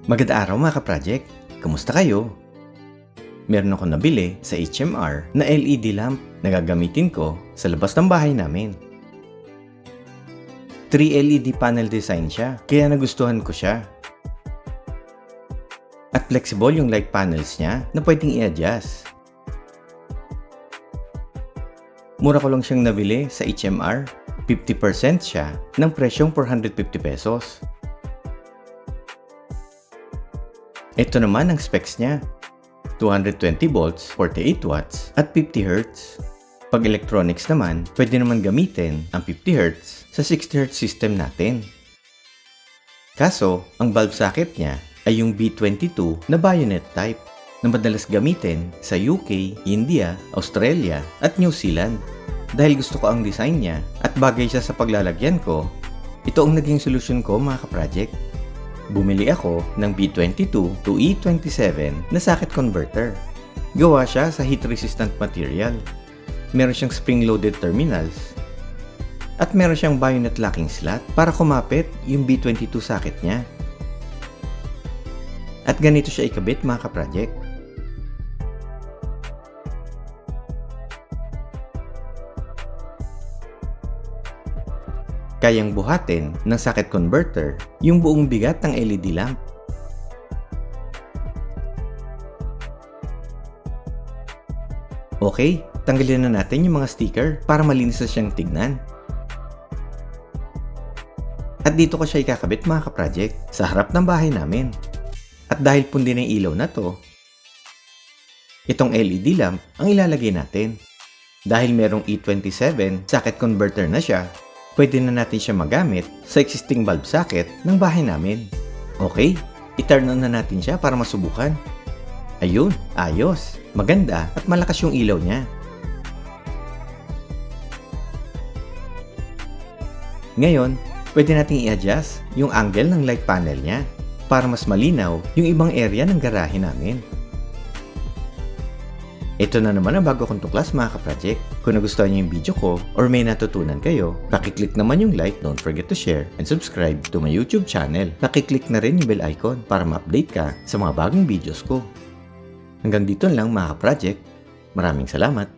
Magandang araw mga ka-project! Kamusta kayo? Meron ako nabili sa HMR na LED lamp na gagamitin ko sa labas ng bahay namin. 3 LED panel design siya, kaya nagustuhan ko siya. At flexible yung light panels niya na pwedeng i-adjust. Mura ko lang siyang nabili sa HMR. 50% siya ng presyong 450 pesos. Ito naman ang specs niya. 220 volts, 48 watts, at 50 Hz. Pag electronics naman, pwede naman gamitin ang 50 Hz sa 60 Hz system natin. Kaso, ang bulb socket niya ay yung B22 na bayonet type na madalas gamitin sa UK, India, Australia, at New Zealand. Dahil gusto ko ang design niya at bagay siya sa paglalagyan ko, ito ang naging solusyon ko mga ka-project. Bumili ako ng B22 to E27 na socket converter. Gawa siya sa heat-resistant material. Meron siyang spring-loaded terminals. At meron siyang bayonet locking slot para kumapit yung B22 socket niya. At ganito siya ikabit mga ka-project. Kayang buhatin ng socket converter yung buong bigat ng LED lamp. Okay, tanggalin na natin yung mga sticker para malinis na siyang tignan. At dito ko siya ikakabit mga ka-project sa harap ng bahay namin. At dahil pundi ng ilaw na to, itong LED lamp ang ilalagay natin. Dahil merong E27 socket converter na siya, pwede na natin siya magamit sa existing bulb socket ng bahay namin. Okay, i-turn on na natin siya para masubukan. Ayun, ayos, maganda at malakas yung ilaw niya. Ngayon, pwede nating i-adjust yung angle ng light panel niya para mas malinaw yung ibang area ng garahe namin. Ito na naman ang bago kong tuklas mga ka-project. Kung nagustuhan niyo yung video ko or may natutunan kayo, pakiclick naman yung like, don't forget to share, and subscribe to my YouTube channel. Pakiclick na rin yung bell icon para ma-update ka sa mga bagong videos ko. Hanggang dito lang mga ka-project. Maraming salamat!